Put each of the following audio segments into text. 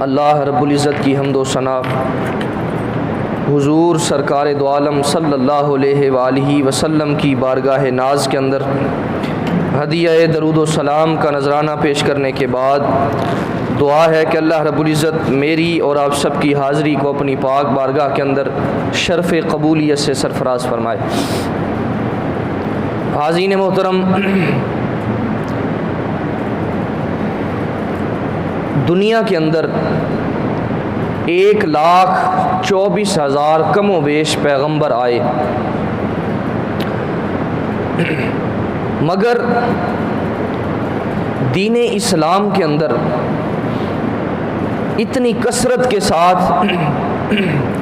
اللہ رب العزت کی حمد و ثنا حضور سرکار دو عالم صلی اللہ علیہ وآلہ وسلم کی بارگاہ ناز کے اندر ہدیہ درود و سلام کا نذرانہ پیش کرنے کے بعد دعا ہے کہ اللہ رب العزت میری اور آپ سب کی حاضری کو اپنی پاک بارگاہ کے اندر شرف قبولیت سے سرفراز فرمائے۔ حاضرین محترم، دنیا کے اندر 1,24,000 کم و بیش پیغمبر آئے، مگر دین اسلام کے اندر اتنی کثرت کے ساتھ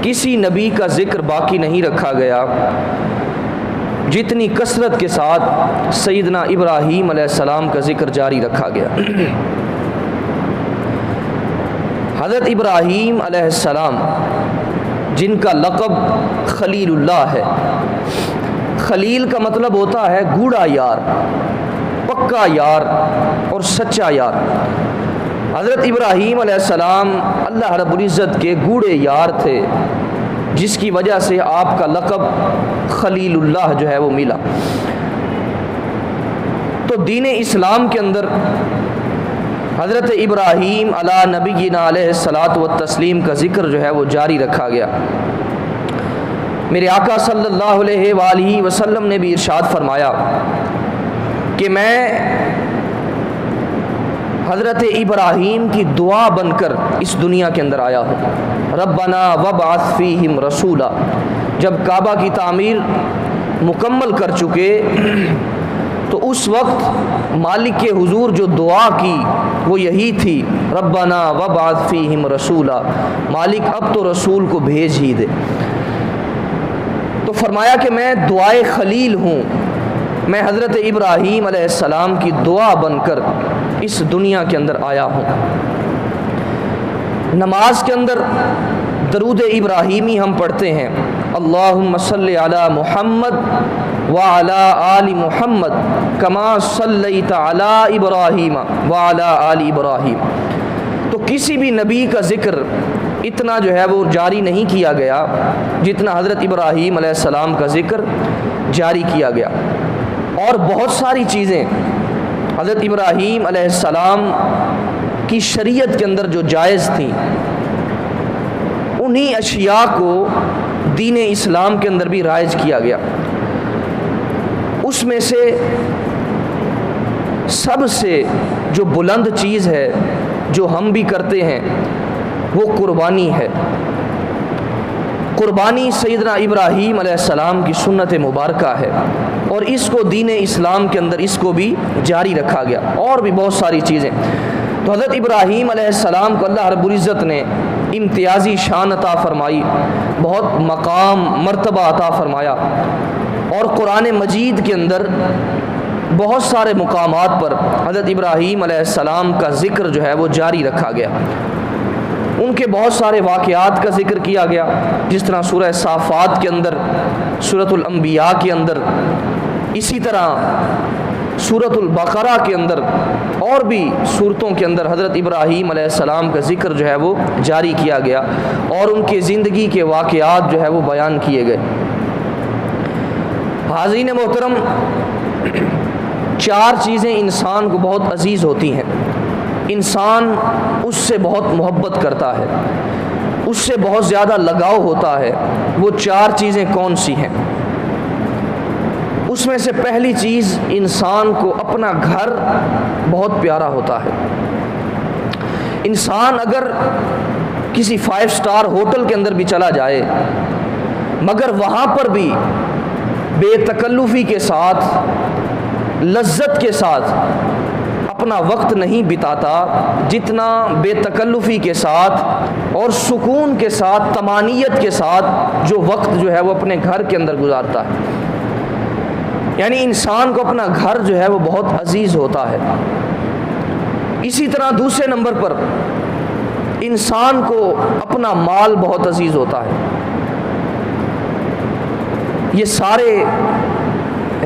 کسی نبی کا ذکر باقی نہیں رکھا گیا جتنی کثرت کے ساتھ سیدنا ابراہیم علیہ السلام کا ذکر جاری رکھا گیا۔ حضرت ابراہیم علیہ السلام جن کا لقب خلیل اللہ ہے، خلیل کا مطلب ہوتا ہے گوڑا یار، پکا یار اور سچا یار۔ حضرت ابراہیم علیہ السلام اللہ رب العزت کے گوڑے یار تھے، جس کی وجہ سے آپ کا لقب خلیل اللہ جو ہے وہ ملا۔ تو دین اسلام کے اندر حضرت ابراہیم علی نبینا علیہ الصلاۃ والتسلیم کا ذکر جو ہے وہ جاری رکھا گیا۔ میرے آقا صلی اللہ علیہ وآلہ وسلم نے بھی ارشاد فرمایا کہ میں حضرت ابراہیم کی دعا بن کر اس دنیا کے اندر آیا ہوں۔ ربنا وابعث فیہم رسولا، جب کعبہ کی تعمیر مکمل کر چکے تو اس وقت مالک کے حضور جو دعا کی وہ یہی تھی، ربنا وابعث فیہم رسولا، مالک اب تو رسول کو بھیج ہی دے۔ تو فرمایا کہ میں دعائے خلیل ہوں، میں حضرت ابراہیم علیہ السلام کی دعا بن کر اس دنیا کے اندر آیا ہوں۔ نماز کے اندر درود ابراہیمی ہم پڑھتے ہیں، اللہم صلی علی محمد وعلی آل محمد کما صلیت علی ابراہیم وعلی آل ابراہیم۔ تو کسی بھی نبی کا ذکر اتنا جو ہے وہ جاری نہیں کیا گیا جتنا حضرت ابراہیم علیہ السلام کا ذکر جاری کیا گیا۔ اور بہت ساری چیزیں حضرت ابراہیم علیہ السلام کی شریعت کے اندر جو جائز تھیں، انہی اشیاء کو دین اسلام کے اندر بھی رائج کیا گیا۔ اس میں سے سب سے جو بلند چیز ہے جو ہم بھی کرتے ہیں وہ قربانی ہے۔ قربانی سیدنا ابراہیم علیہ السلام کی سنت مبارکہ ہے، اور اس کو دین اسلام کے اندر اس کو بھی جاری رکھا گیا، اور بھی بہت ساری چیزیں۔ تو حضرت ابراہیم علیہ السلام کو اللہ رب العزت نے امتیازی شان عطا فرمائی، بہت مقام مرتبہ عطا فرمایا، اور قرآن مجید کے اندر بہت سارے مقامات پر حضرت ابراہیم علیہ السلام کا ذکر جو ہے وہ جاری رکھا گیا۔ ان کے بہت سارے واقعات کا ذکر کیا گیا، جس طرح سورہ صافات کے اندر، سورۃ الانبیاء کے اندر، اسی طرح سورۃ البقرہ کے اندر، اور بھی صورتوں کے اندر حضرت ابراہیم علیہ السلام کا ذکر جو ہے وہ جاری کیا گیا، اور ان کی زندگی کے واقعات جو ہے وہ بیان کیے گئے۔ حاضرین محترم، 4 چیزیں انسان کو بہت عزیز ہوتی ہیں، انسان اس سے بہت محبت کرتا ہے، اس سے بہت زیادہ لگاؤ ہوتا ہے۔ وہ 4 چیزیں کون سی ہیں؟ اس میں سے پہلی چیز، انسان کو اپنا گھر بہت پیارا ہوتا ہے۔ انسان اگر کسی 5 سٹار ہوٹل کے اندر بھی چلا جائے، مگر وہاں پر بھی بے تکلفی کے ساتھ، لذت کے ساتھ اپنا وقت نہیں بتاتا جتنا بے تکلفی کے ساتھ اور سکون کے ساتھ، طمانینت کے ساتھ جو وقت جو ہے وہ اپنے گھر کے اندر گزارتا ہے۔ یعنی انسان کو اپنا گھر جو ہے وہ بہت عزیز ہوتا ہے۔ اسی طرح دوسرے نمبر پر انسان کو اپنا مال بہت عزیز ہوتا ہے۔ یہ سارے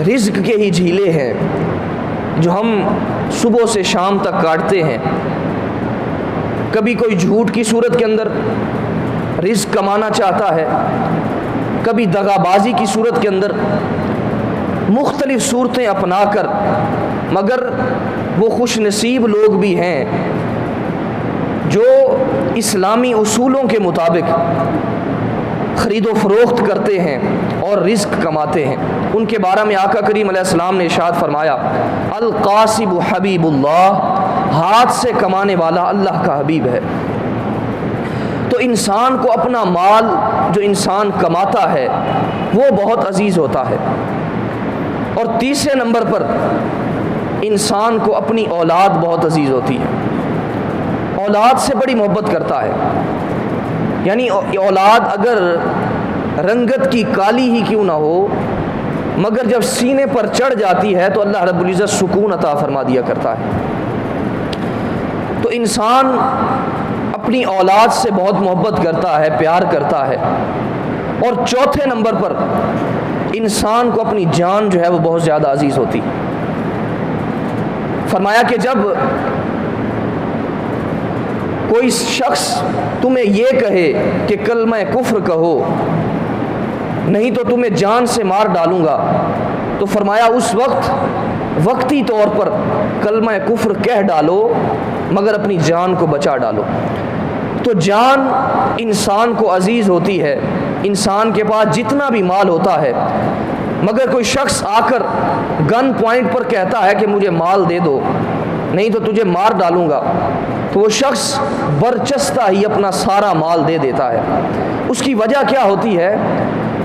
رزق کے ہی جھیلے ہیں جو ہم صبح سے شام تک کاٹتے ہیں۔ کبھی کوئی جھوٹ کی صورت کے اندر رزق کمانا چاہتا ہے، کبھی دغا بازی کی صورت کے اندر، مختلف صورتیں اپنا کر، مگر وہ خوش نصیب لوگ بھی ہیں جو اسلامی اصولوں کے مطابق خرید و فروخت کرتے ہیں اور رزق کماتے ہیں۔ ان کے بارے میں آقا کریم علیہ السلام نے ارشاد فرمایا، القاسب حبیب اللہ، ہاتھ سے کمانے والا اللہ کا حبیب ہے۔ تو انسان کو اپنا مال جو انسان کماتا ہے وہ بہت عزیز ہوتا ہے۔ اور تیسرے نمبر پر انسان کو اپنی اولاد بہت عزیز ہوتی ہے، اولاد سے بڑی محبت کرتا ہے۔ یعنی اولاد اگر رنگت کی کالی ہی کیوں نہ ہو، مگر جب سینے پر چڑھ جاتی ہے تو اللہ رب العزت سکون عطا فرما دیا کرتا ہے۔ تو انسان اپنی اولاد سے بہت محبت کرتا ہے، پیار کرتا ہے۔ اور چوتھے نمبر پر انسان کو اپنی جان جو ہے وہ بہت زیادہ عزیز ہوتی۔ فرمایا کہ جب کوئی شخص تمہیں یہ کہے کہ کلمہ کفر کہو نہیں تو تمہیں جان سے مار ڈالوں گا، تو فرمایا اس وقت وقتی طور پر کلمہ کفر کہہ ڈالو مگر اپنی جان کو بچا ڈالو۔ تو جان انسان کو عزیز ہوتی ہے۔ انسان کے پاس جتنا بھی مال ہوتا ہے، مگر کوئی شخص آ کر گن پوائنٹ پر کہتا ہے کہ مجھے مال دے دو نہیں تو تجھے مار ڈالوں گا، تو وہ شخص برچستہ ہی اپنا سارا مال دے دیتا ہے۔ اس کی وجہ کیا ہوتی ہے؟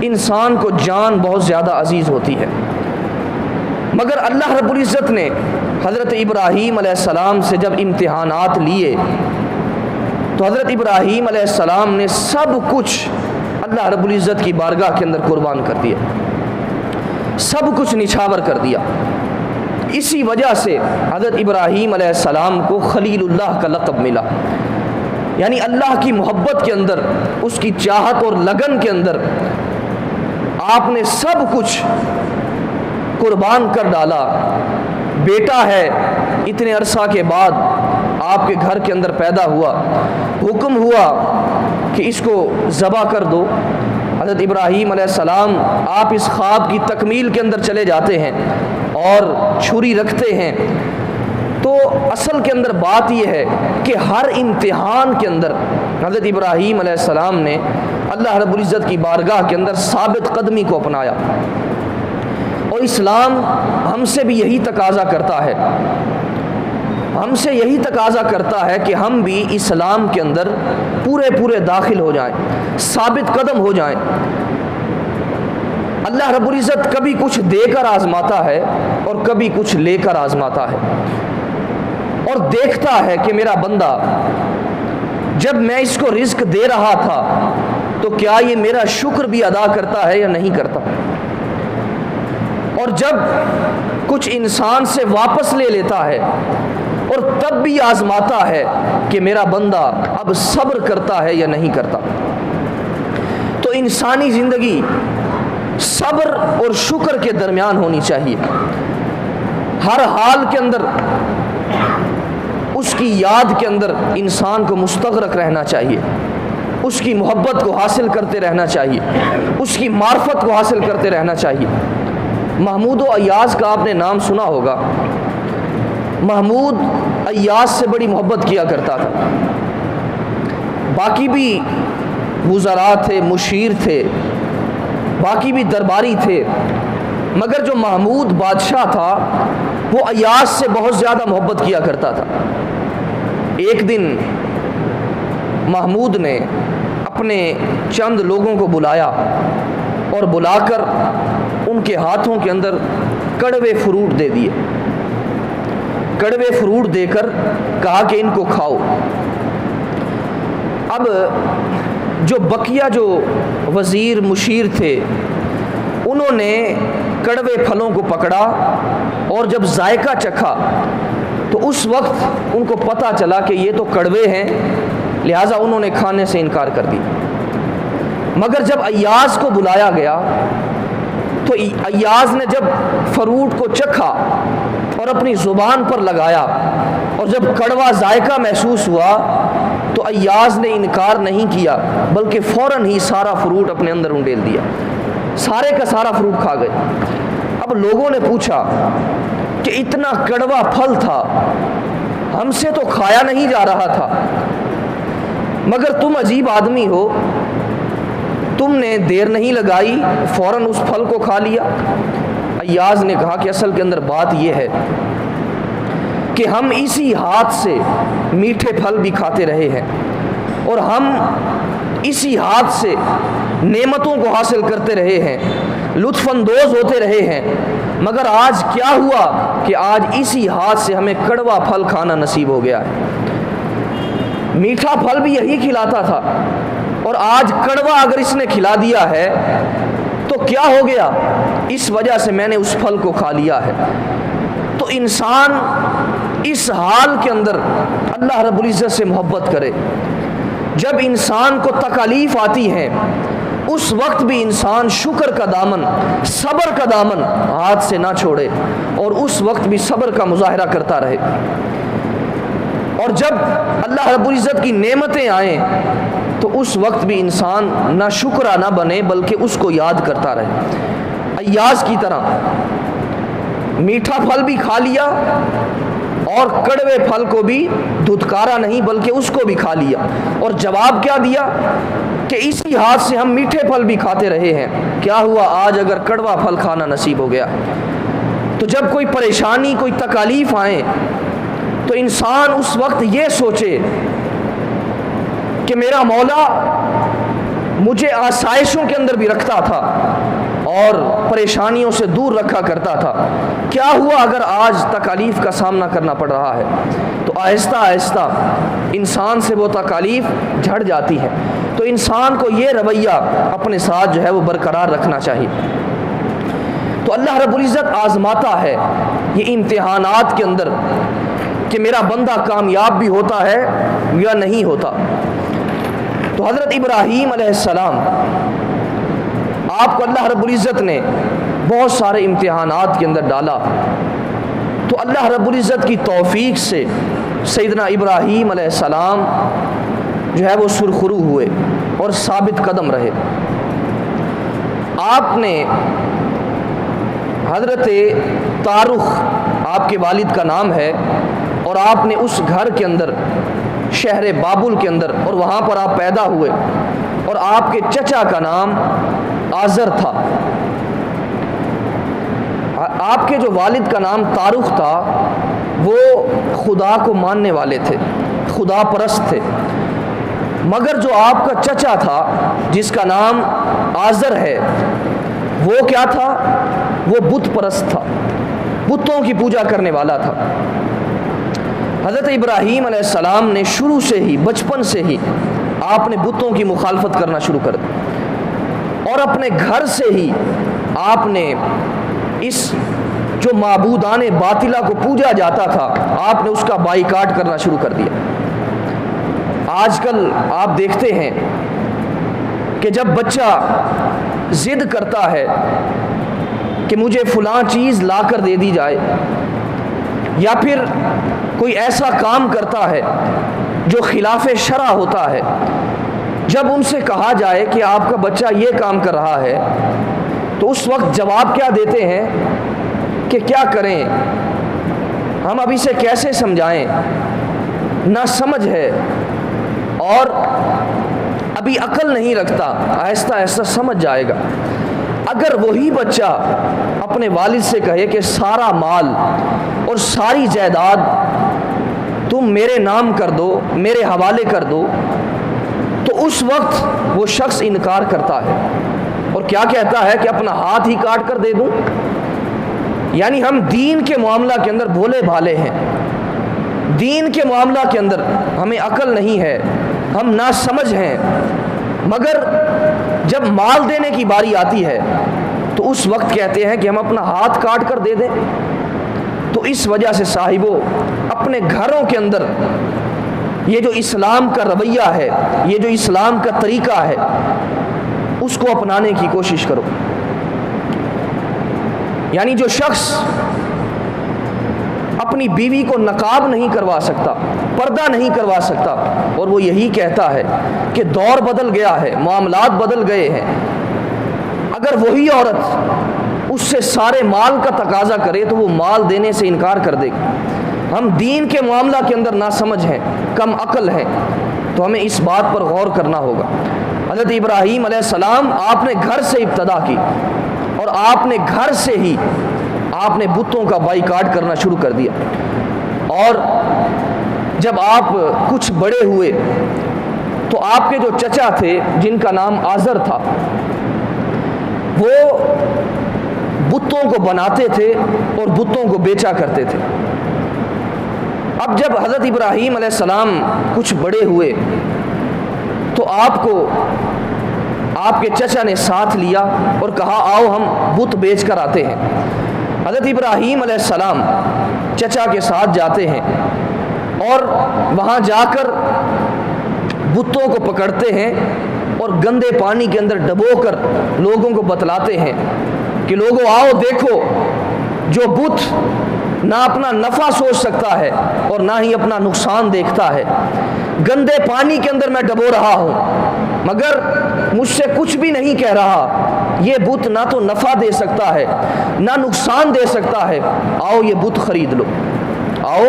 انسان کو جان بہت زیادہ عزیز ہوتی ہے۔ مگر اللہ رب العزت نے حضرت ابراہیم علیہ السلام سے جب امتحانات لیے تو حضرت ابراہیم علیہ السلام نے سب کچھ اللہ رب العزت کی بارگاہ کے اندر قربان کر دیا، سب کچھ نچھاور کر دیا۔ اسی وجہ سے حضرت ابراہیم علیہ السلام کو خلیل اللہ کا لقب ملا۔ یعنی اللہ کی محبت کے اندر، اس کی چاہت اور لگن کے اندر آپ نے سب کچھ قربان کر ڈالا۔ بیٹا ہے، اتنے عرصہ کے بعد آپ کے گھر کے اندر پیدا ہوا، حکم ہوا کہ اس کو ذبح کر دو۔ حضرت ابراہیم علیہ السلام آپ اس خواب کی تکمیل کے اندر چلے جاتے ہیں اور چھری رکھتے ہیں۔ تو اصل کے اندر بات یہ ہے کہ ہر امتحان کے اندر حضرت ابراہیم علیہ السلام نے اللہ رب العزت کی بارگاہ کے اندر ثابت قدمی کو اپنایا۔ اور اسلام ہم سے بھی یہی تقاضا کرتا ہے، ہم سے یہی تقاضا کرتا ہے کہ ہم بھی اسلام کے اندر پورے داخل ہو جائیں، ثابت قدم ہو جائیں۔ اللہ رب العزت کبھی کچھ دے کر آزماتا ہے اور کبھی کچھ لے کر آزماتا ہے، اور دیکھتا ہے کہ میرا بندہ جب میں اس کو رزق دے رہا تھا تو کیا یہ میرا شکر بھی ادا کرتا ہے یا نہیں کرتا، اور جب کچھ انسان سے واپس لے لیتا ہے اور تب بھی آزماتا ہے کہ میرا بندہ اب صبر کرتا ہے یا نہیں کرتا۔ تو انسانی زندگی صبر اور شکر کے درمیان ہونی چاہیے۔ ہر حال کے اندر اس کی یاد کے اندر انسان کو مستغرق رہنا چاہیے، اس کی محبت کو حاصل کرتے رہنا چاہیے، اس کی معرفت کو حاصل کرتے رہنا چاہیے۔ محمود ایاز کا آپ نے نام سنا ہوگا۔ محمود ایاز سے بڑی محبت کیا کرتا تھا۔ باقی بھی وزراء تھے، مشیر تھے، باقی بھی درباری تھے، مگر جو محمود بادشاہ تھا وہ ایاز سے بہت زیادہ محبت کیا کرتا تھا۔ ایک دن محمود نے اپنے چند لوگوں کو بلایا اور بلا کر ان کے ہاتھوں کے اندر کڑوے فروٹ دے دیے، کڑوے فروٹ دے کر کہا کہ ان کو کھاؤ۔ اب جو بقیہ جو وزیر مشیر تھے انہوں نے کڑوے پھلوں کو پکڑا اور جب ذائقہ چکھا تو اس وقت ان کو پتہ چلا کہ یہ تو کڑوے ہیں، لہٰذا انہوں نے کھانے سے انکار کر دیا۔ مگر جب ایاز کو بلایا گیا تو ایاز نے جب فروٹ کو چکھا اور اپنی زبان پر لگایا اور جب کڑوا ذائقہ محسوس ہوا ایاز نے انکار نہیں کیا بلکہ فوراً ہی سارا فروٹ اپنے اندر انڈیل دیا، سارے کا سارا فروٹ کھا گئے۔ اب لوگوں نے پوچھا کہ اتنا کڑوا پھل تھا، ہم سے تو کھایا نہیں جا رہا تھا، مگر تم عجیب آدمی ہو، تم نے دیر نہیں لگائی، فوراً اس پھل کو کھا لیا۔ ایاز نے کہا کہ اصل کے اندر بات یہ ہے کہ ہم اسی ہاتھ سے میٹھے پھل بھی کھاتے رہے ہیں اور ہم اسی ہاتھ سے نعمتوں کو حاصل کرتے رہے ہیں، لطف اندوز ہوتے رہے ہیں، مگر آج کیا ہوا کہ آج اسی ہاتھ سے ہمیں کڑوا پھل کھانا نصیب ہو گیا ہے۔ میٹھا پھل بھی یہی کھلاتا تھا اور آج کڑوا اگر اس نے کھلا دیا ہے تو کیا ہو گیا، اس وجہ سے میں نے اس پھل کو کھا لیا ہے۔ تو انسان اس حال کے اندر اللہ رب العزت سے محبت کرے، جب انسان کو تکالیف آتی ہیں اس وقت بھی انسان شکر کا دامن، صبر کا دامن ہاتھ سے نہ چھوڑے اور اس وقت بھی صبر کا مظاہرہ کرتا رہے، اور جب اللہ رب العزت کی نعمتیں آئیں تو اس وقت بھی انسان نہ شکرا نہ بنے بلکہ اس کو یاد کرتا رہے۔ ایاز کی طرح میٹھا پھل بھی کھا لیا اور کڑوے پھل کو بھی دھتکارا نہیں بلکہ اس کو بھی کھا لیا، اور جواب کیا دیا کہ اسی ہاتھ سے ہم میٹھے پھل بھی کھاتے رہے ہیں، کیا ہوا آج اگر کڑوا پھل کھانا نصیب ہو گیا۔ تو جب کوئی پریشانی، کوئی تکالیف آئے تو انسان اس وقت یہ سوچے کہ میرا مولا مجھے آسائشوں کے اندر بھی رکھتا تھا اور پریشانیوں سے دور رکھا کرتا تھا، کیا ہوا اگر آج تکالیف کا سامنا کرنا پڑ رہا ہے۔ تو آہستہ آہستہ انسان سے وہ تکالیف جھڑ جاتی ہے۔ تو انسان کو یہ رویہ اپنے ساتھ جو ہے وہ برقرار رکھنا چاہیے۔ تو اللہ رب العزت آزماتا ہے یہ امتحانات کے اندر کہ میرا بندہ کامیاب بھی ہوتا ہے یا نہیں ہوتا۔ تو حضرت ابراہیم علیہ السلام، آپ کو اللہ رب العزت نے بہت سارے امتحانات کے اندر ڈالا، تو اللہ رب العزت کی توفیق سے سیدنا ابراہیم علیہ السلام جو ہے وہ سرخرو ہوئے اور ثابت قدم رہے۔ آپ نے حضرت تارخ آپ کے والد کا نام ہے، اور آپ نے اس گھر کے اندر شہر بابل کے اندر، اور وہاں پر آپ پیدا ہوئے، اور آپ کے چچا کا نام آزر تھا۔ آپ کے جو والد کا نام تارخ تھا وہ خدا کو ماننے والے تھے، خدا پرست تھے، مگر جو آپ کا چچا تھا جس کا نام آزر ہے وہ کیا تھا، وہ بت پرست تھا، بتوں کی پوجا کرنے والا تھا۔ حضرت ابراہیم علیہ السلام نے شروع سے ہی، بچپن سے ہی آپ نے بتوں کی مخالفت کرنا شروع کر دی، اور اپنے گھر سے ہی آپ نے اس جو معبودان باطلہ کو پوجا جاتا تھا آپ نے اس کا بائیکاٹ کرنا شروع کر دیا۔ آج کل آپ دیکھتے ہیں کہ جب بچہ ضد کرتا ہے کہ مجھے فلاں چیز لا کر دے دی جائے، یا پھر کوئی ایسا کام کرتا ہے جو خلاف شرع ہوتا ہے، جب ان سے کہا جائے کہ آپ کا بچہ یہ کام کر رہا ہے تو اس وقت جواب کیا دیتے ہیں کہ کیا کریں، ہم اب اسے کیسے سمجھائیں، نہ سمجھ ہے اور ابھی عقل نہیں رکھتا، آہستہ آہستہ سمجھ جائے گا۔ اگر وہی بچہ اپنے والد سے کہے کہ سارا مال اور ساری جائیداد تم میرے نام کر دو، میرے حوالے کر دو، تو اس وقت وہ شخص انکار کرتا ہے اور کیا کہتا ہے کہ اپنا ہاتھ ہی کاٹ کر دے دوں۔ یعنی ہم دین کے معاملہ کے اندر بھولے بھالے ہیں، دین کے معاملہ کے اندر ہمیں عقل نہیں ہے، ہم ناسمجھ ہیں، مگر جب مال دینے کی باری آتی ہے تو اس وقت کہتے ہیں کہ ہم اپنا ہاتھ کاٹ کر دے دیں۔ تو اس وجہ سے صاحبوں، اپنے گھروں کے اندر یہ جو اسلام کا رویہ ہے، یہ جو اسلام کا طریقہ ہے، اس کو اپنانے کی کوشش کرو۔ یعنی جو شخص اپنی بیوی کو نقاب نہیں کروا سکتا، پردہ نہیں کروا سکتا، اور وہ یہی کہتا ہے کہ دور بدل گیا ہے، معاملات بدل گئے ہیں، اگر وہی عورت اس سے سارے مال کا تقاضا کرے تو وہ مال دینے سے انکار کر دے گی۔ ہم دین کے معاملہ کے اندر ناسمجھ ہیں، کم عقل ہیں، تو ہمیں اس بات پر غور کرنا ہوگا۔ حضرت ابراہیم علیہ السلام آپ نے گھر سے ابتدا کی، اور آپ نے گھر سے ہی آپ نے بتوں کا بائیکاٹ کرنا شروع کر دیا۔ اور جب آپ کچھ بڑے ہوئے تو آپ کے جو چچا تھے جن کا نام آزر تھا، وہ بتوں کو بناتے تھے اور بتوں کو بیچا کرتے تھے۔ اب جب حضرت ابراہیم علیہ السلام کچھ بڑے ہوئے تو آپ کو آپ کے چچا نے ساتھ لیا اور کہا آؤ ہم بت بیچ کر آتے ہیں۔ حضرت ابراہیم علیہ السلام چچا کے ساتھ جاتے ہیں اور وہاں جا کر بتوں کو پکڑتے ہیں اور گندے پانی کے اندر ڈبو کر لوگوں کو بتلاتے ہیں کہ لوگوں آؤ دیکھو، جو بت نہ اپنا نفع سوچ سکتا ہے اور نہ ہی اپنا نقصان دیکھتا ہے، گندے پانی کے اندر میں ڈبو رہا ہوں مگر مجھ سے کچھ بھی نہیں کہہ رہا، یہ بت نہ تو نفع دے سکتا ہے نہ نقصان دے سکتا ہے، آؤ یہ بت خرید لو، آؤ۔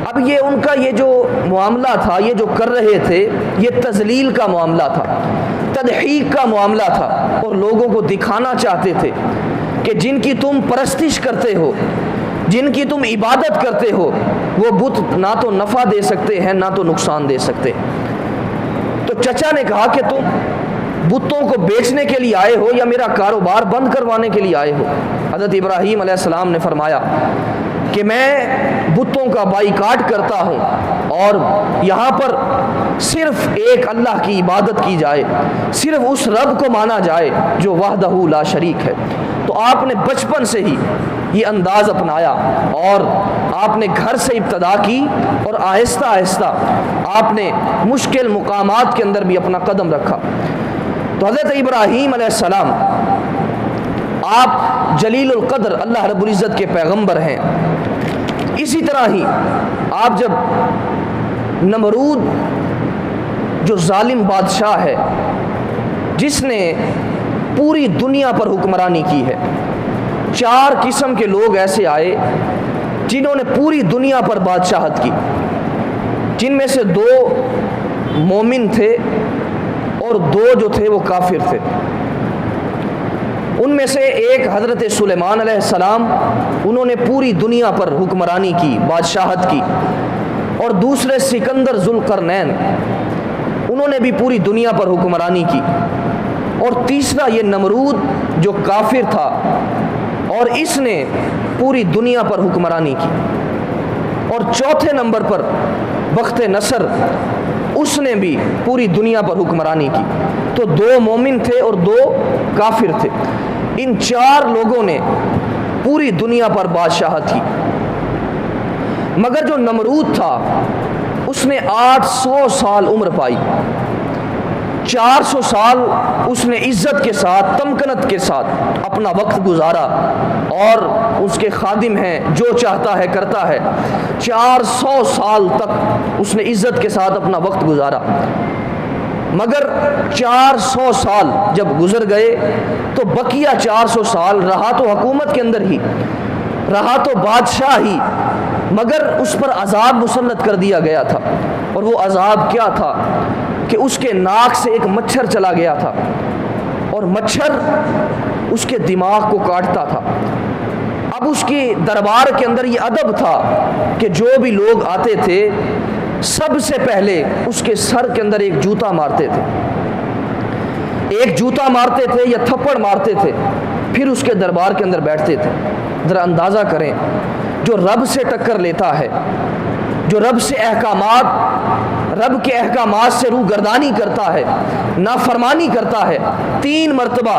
اب یہ ان کا یہ جو معاملہ تھا، یہ جو کر رہے تھے، یہ تذلیل کا معاملہ تھا، تضحیک کا معاملہ تھا، اور لوگوں کو دکھانا چاہتے تھے کہ جن کی تم پرستش کرتے ہو، جن کی تم عبادت کرتے ہو، وہ بت نہ تو نفع دے سکتے ہیں نہ تو نقصان دے سکتے۔ تو چچا نے کہا کہ تم بتوں کو بیچنے کے لیے آئے ہو یا میرا کاروبار بند کروانے کے لیے آئے ہو؟ حضرت ابراہیم علیہ السلام نے فرمایا کہ میں بتوں کا بائیکاٹ کرتا ہوں اور یہاں پر صرف ایک اللہ کی عبادت کی جائے، صرف اس رب کو مانا جائے جو وحدہ لا شریک ہے۔ تو آپ نے بچپن سے ہی یہ انداز اپنایا اور آپ نے گھر سے ابتدا کی، اور آہستہ آہستہ آپ نے مشکل مقامات کے اندر بھی اپنا قدم رکھا۔ تو حضرت ابراہیم علیہ السلام آپ جلیل القدر اللہ رب العزت کے پیغمبر ہیں۔ اسی طرح ہی آپ جب نمرود جو ظالم بادشاہ ہے، جس نے پوری دنیا پر حکمرانی کی ہے، 4 قسم کے لوگ ایسے آئے جنہوں نے پوری دنیا پر بادشاہت کی، جن میں سے 2 مومن تھے اور 2 جو تھے وہ کافر تھے۔ ان میں سے ایک حضرت سلیمان علیہ السلام، انہوں نے پوری دنیا پر حکمرانی کی، بادشاہت کی، اور دوسرے سکندر ذوالقرنین، انہوں نے بھی پوری دنیا پر حکمرانی کی، اور تیسرا یہ نمرود جو کافر تھا اور اس نے پوری دنیا پر حکمرانی کی، اور چوتھے نمبر پر بخت نصر، اس نے بھی پوری دنیا پر حکمرانی کی۔ تو 2 مومن تھے اور 2 کافر تھے۔ ان 4 لوگوں نے پوری دنیا پر بادشاہت کی، مگر جو نمرود تھا اس نے 800 سال عمر پائی، 400 سال اس نے عزت کے ساتھ، تمکنت کے ساتھ اپنا وقت گزارا، اور اس کے خادم ہیں، جو چاہتا ہے کرتا ہے، 400 سال تک اس نے عزت کے ساتھ اپنا وقت گزارا۔ مگر 400 سال جب گزر گئے تو بقیہ 400 سال رہا تو حکومت کے اندر ہی، رہا تو بادشاہ ہی، مگر اس پر عذاب مسلط کر دیا گیا تھا۔ اور وہ عذاب کیا تھا کہ اس کے ناک سے ایک مچھر چلا گیا تھا، اور مچھر اس کے دماغ کو کاٹتا تھا۔ اب اس کی دربار کے اندر یہ ادب تھا کہ جو بھی لوگ آتے تھے سب سے پہلے اس کے سر کے اندر ایک جوتا مارتے تھے، ایک جوتا مارتے تھے یا تھپڑ مارتے تھے، پھر اس کے دربار کے اندر بیٹھتے تھے۔ ذرا اندازہ کریں، جو رب سے ٹکر لیتا ہے، جو رب سے رب کے احکامات سے روگردانی کرتا ہے، نافرمانی کرتا ہے، 3 مرتبہ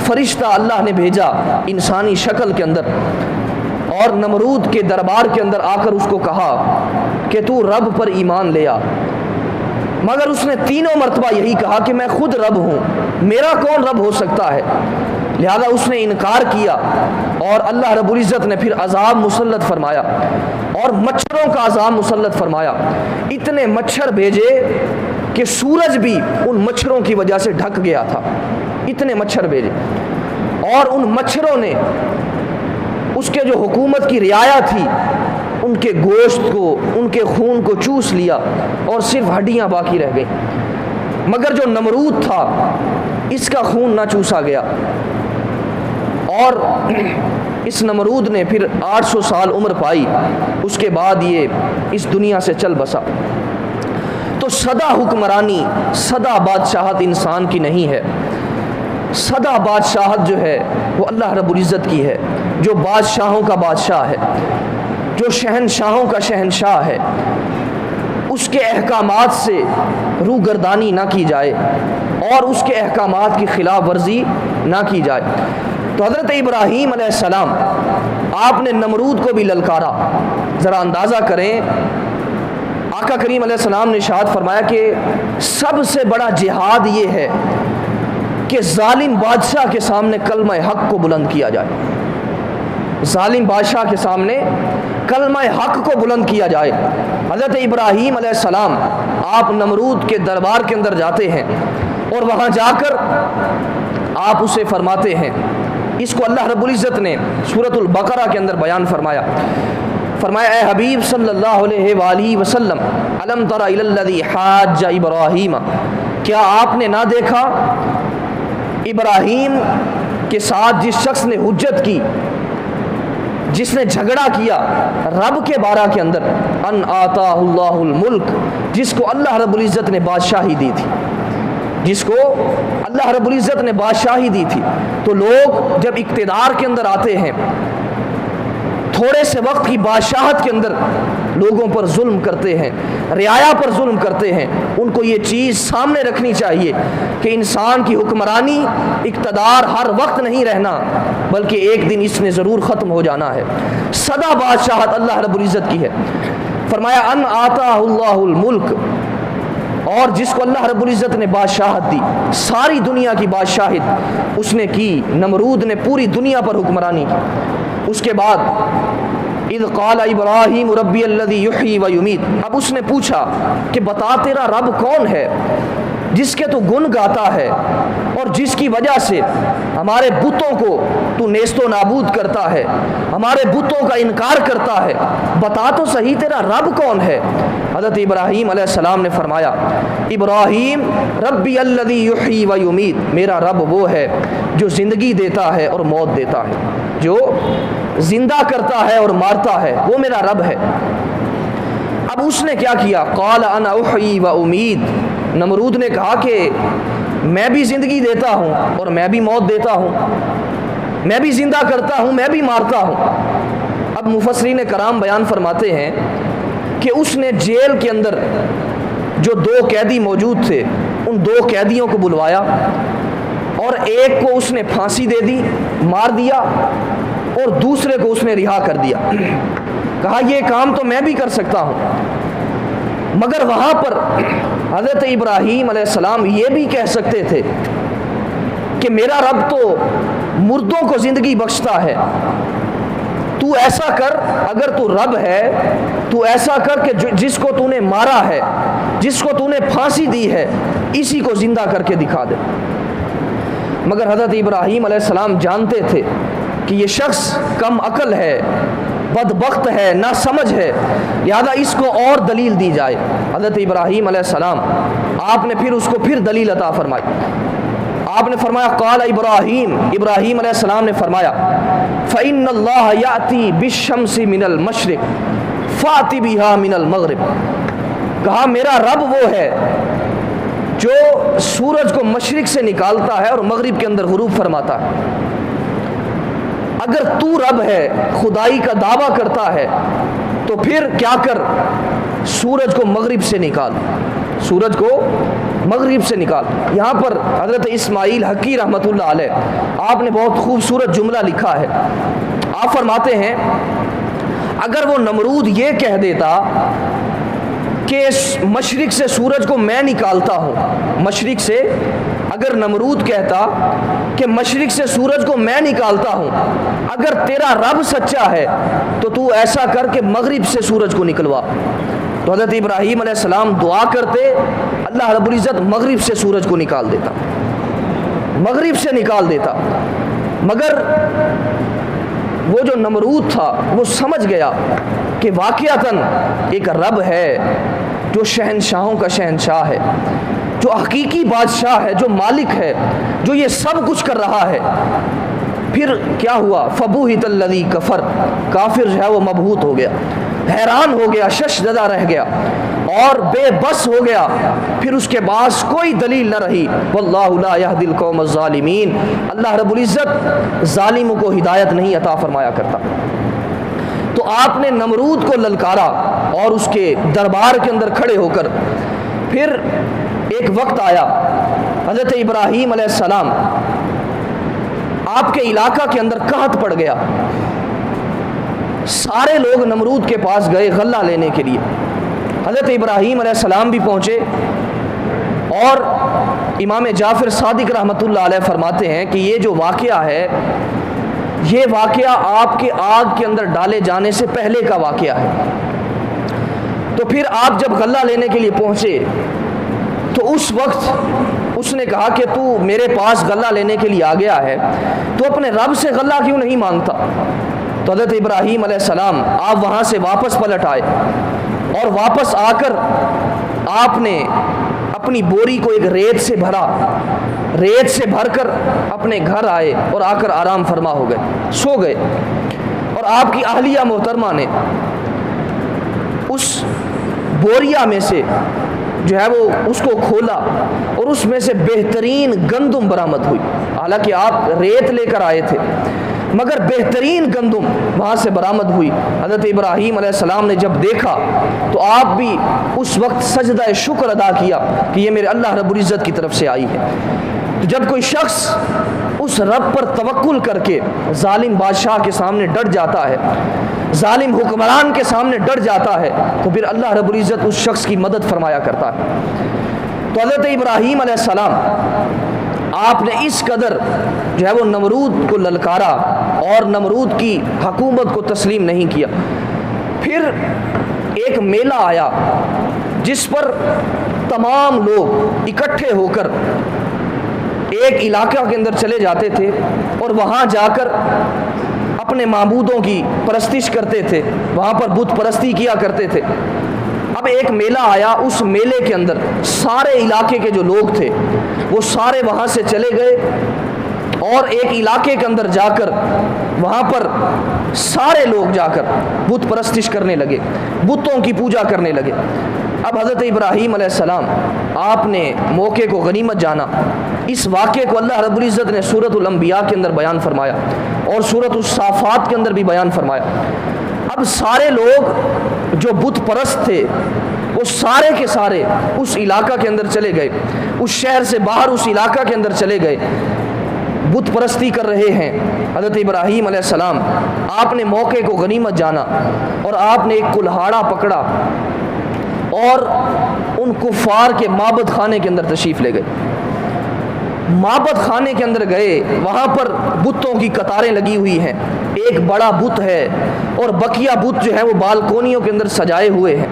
فرشتہ اللہ نے بھیجا انسانی شکل کے اندر، اور نمرود کے دربار کے اندر آ کر اس کو کہا کہ تو رب پر ایمان لے آ، مگر اس نے 3 مرتبہ یہی کہا کہ میں خود رب ہوں، میرا کون رب ہو سکتا ہے؟ لہذا اس نے انکار کیا اور اللہ رب العزت نے پھر عذاب مسلط فرمایا اور مچھروں کا عذاب مسلط فرمایا. اتنے مچھر بھیجے کہ سورج بھی ان مچھروں کی وجہ سے ڈھک گیا تھا. اتنے مچھر بھیجے اور ان مچھروں نے اس کے جو حکومت کی رعایا تھی ان کے گوشت کو, ان کے خون کو چوس لیا اور صرف ہڈیاں باقی رہ گئیں. مگر جو نمرود تھا اس کا خون نہ چوسا گیا اور اس نمرود نے پھر 800 سال عمر پائی. اس کے بعد یہ اس دنیا سے چل بسا. تو سدا حکمرانی, سدا بادشاہت انسان کی نہیں ہے. سدا بادشاہت جو ہے وہ اللہ رب العزت کی ہے, جو بادشاہوں کا بادشاہ ہے, جو شہنشاہوں کا شہنشاہ ہے. اس کے احکامات سے روگردانی نہ کی جائے اور اس کے احکامات کی خلاف ورزی نہ کی جائے. تو حضرت ابراہیم علیہ السلام آپ نے نمرود کو بھی للکارا. ذرا اندازہ کریں, آقا کریم علیہ السلام نے ارشاد فرمایا کہ سب سے بڑا جہاد یہ ہے کہ ظالم بادشاہ کے سامنے کلمہ حق کو بلند کیا جائے. ظالم بادشاہ کے سامنے کلمہ حق کو بلند کیا جائے. حضرت ابراہیم علیہ السلام آپ نمرود کے دربار کے اندر جاتے ہیں اور وہاں جا کر آپ اسے فرماتے ہیں, اس کو اللہ رب العزت نے سورۃ البقرہ کے اندر بیان فرمایا. فرمایا اے حبیب صلی اللہ علیہ وآلہ وسلم الم تر الی الذی حاج ابراہیم, کیا آپ نے نہ دیکھا ابراہیم کے ساتھ جس شخص نے حجت کی, جس نے جھگڑا کیا رب کے بارہ کے اندر, ان آتاہ اللہ الملک, جس کو اللہ رب العزت نے بادشاہی دی تھی, جس کو اللہ رب العزت نے بادشاہی دی تھی. تو لوگ جب اقتدار کے اندر آتے ہیں, تھوڑے سے وقت کی بادشاہت کے اندر لوگوں پر ظلم کرتے ہیں, رعایا پر ظلم کرتے ہیں. ان کو یہ چیز سامنے رکھنی چاہیے کہ انسان کی حکمرانی, اقتدار ہر وقت نہیں رہنا, بلکہ ایک دن اس نے ضرور ختم ہو جانا ہے. سدا بادشاہت اللہ رب العزت کی ہے. فرمایا ان آتاہ اللہ الملک, اور جس کو اللہ رب العزت نے بادشاہت دی, ساری دنیا کی بادشاہت اس نے کی. نمرود نے پوری دنیا پر حکمرانی کی. اس کے بعد اذ قال ابراہیم ربی الذی یحیی و یمیت, اب اس نے پوچھا کہ بتا تیرا رب کون ہے جس کے تو گن گاتا ہے اور جس کی وجہ سے ہمارے بتوں کو تو نیست و نابود کرتا ہے, ہمارے بتوں کا انکار کرتا ہے, بتا تو صحیح تیرا رب کون ہے. حضرت ابراہیم علیہ السلام نے فرمایا ابراہیم ربی الذی یحیی و یمیت, میرا رب وہ ہے جو زندگی دیتا ہے اور موت دیتا ہے, جو زندہ کرتا ہے اور مارتا ہے, وہ میرا رب ہے. اب اس نے کیا کیا, قال انا احیی و امید, نمرود نے کہا کہ میں بھی زندگی دیتا ہوں اور میں بھی موت دیتا ہوں, میں بھی زندہ کرتا ہوں, میں بھی مارتا ہوں. اب مفسرین کرام بیان فرماتے ہیں کہ اس نے جیل کے اندر جو 2 قیدی موجود تھے, ان 2 قیدیوں کو بلوایا اور ایک کو اس نے پھانسی دے دی, مار دیا, اور دوسرے کو اس نے رہا کر دیا. کہا یہ کام تو میں بھی کر سکتا ہوں. مگر وہاں پر حضرت ابراہیم علیہ السلام یہ بھی کہہ سکتے تھے کہ میرا رب تو مردوں کو زندگی بخشتا ہے, تو ایسا کر, اگر تو رب ہے تو ایسا کر کہ جس کو تو نے مارا ہے, جس کو تو نے پھانسی دی ہے, اسی کو زندہ کر کے دکھا دے. مگر حضرت ابراہیم علیہ السلام جانتے تھے کہ یہ شخص کم عقل ہے, بدبخت ہے, نا سمجھ ہے, لہذا اس کو اور دلیل دی جائے. حضرت ابراہیم علیہ السلام آپ نے پھر اس کو پھر دلیل عطا فرمائی. آپ نے فرمایا قال ابراہیم, ابراہیم علیہ السلام نے فرمایا فإن اللہ یأتی بالشمس من المشرق فأت بها من المغرب, کہا میرا رب وہ ہے جو سورج کو مشرق سے نکالتا ہے اور مغرب کے اندر غروب فرماتا ہے. اگر تو رب ہے, خدائی کا دعویٰ کرتا ہے, تو پھر کیا کر, سورج کو مغرب سے نکال, سورج کو مغرب سے نکال. یہاں پر حضرت اسماعیل حقی رحمۃ اللہ علیہ آپ نے بہت خوبصورت جملہ لکھا ہے. آپ فرماتے ہیں اگر وہ نمرود یہ کہہ دیتا کہ مشرق سے سورج کو میں نکالتا ہوں, مشرق سے اگر نمرود کہتا کہ مشرق سے سورج کو میں نکالتا ہوں، اگر تیرا رب سچا ہے تو ایسا کر کے مغرب سے سورج کو نکلوا، تو حضرت ابراہیم علیہ السلام دعا کرتے، اللہ رب العزت مغرب سے سورج کو نکال دیتا، مغرب سے نکال دیتا۔ مگر وہ جو نمرود تھا وہ سمجھ گیا کہ واقعتاً ایک رب ہے جو شہنشاہوں کا شہنشاہ ہے، جو حقیقی بادشاہ ہے، جو مالک ہے، جو یہ سب کچھ کر رہا ہے۔ پھر کیا ہوا؟ فبوہت الذی کفر، کافر جو ہے وہ مبہوت ہو گیا، حیران ہو گیا، ششددہ رہ گیا اور بے بس ہو گیا۔ پھر اس کے پاس کوئی دلیل نہ رہی۔ واللہ لا یہدی القوم الظالمین، اللہ رب العزت ظالموں کو ہدایت نہیں عطا فرمایا کرتا۔ تو آپ نے نمرود کو للکارا اور اس کے دربار کے اندر کھڑے ہو کر پھر ایک وقت آیا، حضرت ابراہیم علیہ السلام آپ کے علاقہ کے اندر قحط پڑ گیا، سارے لوگ نمرود کے پاس گئے غلہ لینے کے لیے۔ حضرت ابراہیم علیہ السلام بھی پہنچے، اور امام جعفر صادق رحمۃ اللہ علیہ فرماتے ہیں کہ یہ جو واقعہ ہے، یہ واقعہ آپ کے آگ کے اندر ڈالے جانے سے پہلے کا واقعہ ہے۔ تو پھر آپ جب غلہ لینے کے لیے پہنچے تو اس وقت اس نے کہا کہ تو میرے پاس غلہ لینے کے لیے آ گیا ہے تو اپنے رب سے غلہ کیوں نہیں مانگتا؟ تو حضرت ابراہیم علیہ السلام آپ وہاں سے واپس پلٹ آئے، اور واپس آ کر آپ نے اپنی بوری کو ایک ریت سے بھرا، ریت سے بھر کر اپنے گھر آئے اور آ کر آرام فرما ہو گئے، سو گئے۔ اور آپ کی اہلیہ محترمہ نے اس بوریا میں سے جو ہے وہ اس کو کھولا اور اس میں سے بہترین گندم برآمد ہوئی۔ حالانکہ آپ ریت لے کر آئے تھے، مگر بہترین گندم وہاں سے برآمد ہوئی۔ حضرت ابراہیم علیہ السلام نے جب دیکھا تو آپ بھی اس وقت سجدہ شکر ادا کیا کہ یہ میرے اللہ رب العزت کی طرف سے آئی ہے۔ تو جب کوئی شخص اس رب پر توکل کر کے ظالم بادشاہ کے سامنے ڈٹ جاتا ہے، ظالم حکمران کے سامنے ڈٹ جاتا ہے، تو پھر اللہ رب العزت اس شخص کی مدد فرمایا کرتا ہے۔ تو حضرت ابراہیم علیہ السلام آپ نے اس قدر جو ہے وہ نمرود کو للکارا اور نمرود کی حکومت کو تسلیم نہیں کیا۔ پھر ایک میلہ آیا جس پر تمام لوگ اکٹھے ہو کر ایک علاقہ کے اندر چلے جاتے تھے اور وہاں جا کر اپنے معبودوں کی پرستش کرتے تھے، وہاں پر بت پرستی کیا کرتے تھے۔ اب ایک میلہ آیا، اس میلے کے اندر سارے علاقے کے جو لوگ تھے وہ سارے وہاں سے چلے گئے اور ایک علاقے کے اندر جا کر وہاں پر سارے لوگ جا کر بت پرستش کرنے لگے، بتوں کی پوجا کرنے لگے۔ اب حضرت ابراہیم علیہ السلام آپ نے موقع کو غنیمت جانا، اس واقعے کو اللہ رب العزت نے سورۃ الانبیاء کے اندر بیان فرمایا اور سورۃ الصافات کے اندر بھی بیان فرمایا۔ اب سارے لوگ جو بت پرست تھے وہ سارے کے سارے اس علاقہ کے اندر چلے گئے، اس شہر سے باہر اس علاقہ کے اندر چلے گئے، بت پرستی کر رہے ہیں۔ حضرت ابراہیم علیہ السلام آپ نے موقع کو غنیمت جانا اور آپ نے ایک کلہاڑا پکڑا اور ان کفار کے معبد خانے کے اندر تشریف لے گئے۔ معبد خانے کے اندر گئے، وہاں پر بتوں کی قطاریں لگی ہوئی ہیں، ایک بڑا بت ہے اور بقیہ بت جو ہے وہ بالکونیوں کے اندر سجائے ہوئے ہیں،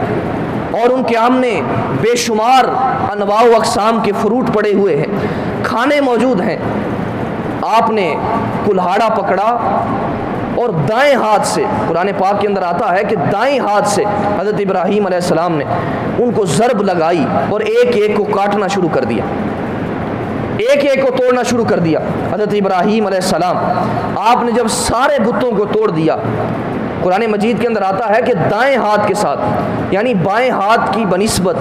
اور ان کے سامنے بے شمار انواع و اقسام کے فروٹ پڑے ہوئے ہیں، کھانے موجود ہیں۔ آپ نے کلہاڑا پکڑا اور دائیں ہاتھ سے، قرآن پاک کے اندر آتا ہے کہ دائیں ہاتھ سے حضرت ابراہیم علیہ السلام نے ان کو ضرب لگائی اور ایک ایک کو کاٹنا شروع کر دیا، ایک ایک کو توڑنا شروع کر دیا۔ حضرت ابراہیم علیہ السلام آپ نے جب سارے بتوں کو توڑ دیا، قرآن مجید کے اندر آتا ہے کہ دائیں ہاتھ کے ساتھ، یعنی بائیں ہاتھ کی بنسبت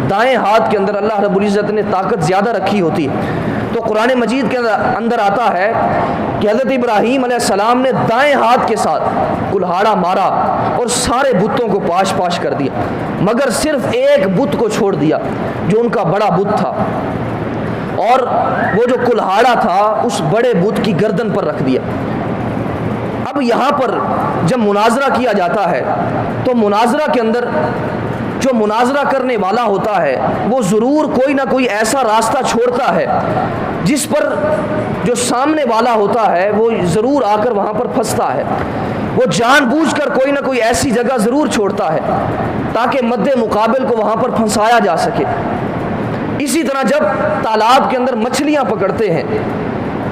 دائیں ہاتھ کے اندر اللہ رب العزت نے طاقت زیادہ رکھی ہوتی ہے۔ تو قرآن مجید کے اندر آتا ہے کہ حضرت ابراہیم علیہ السلام نے دائیں ہاتھ کے ساتھ کلہاڑا مارا اور سارے بتوں کو پاش پاش کر دیا، مگر صرف ایک بت کو چھوڑ دیا جو ان کا بڑا بت تھا، اور وہ جو کلہاڑا تھا اس بڑے بت کی گردن پر رکھ دیا۔ اب یہاں پر جب مناظرہ کیا جاتا ہے تو مناظرہ کے اندر جو مناظرہ کرنے والا ہوتا ہے وہ ضرور کوئی نہ کوئی ایسا راستہ چھوڑتا ہے جس پر جو سامنے والا ہوتا ہے وہ ضرور آ کر وہاں پر پھنستا ہے. وہ جان بوجھ کر کوئی نہ کوئی ایسی جگہ ضرور چھوڑتا ہے تاکہ مد مقابل کو وہاں پر پھنسایا جا سکے. اسی طرح جب تالاب کے اندر مچھلیاں پکڑتے ہیں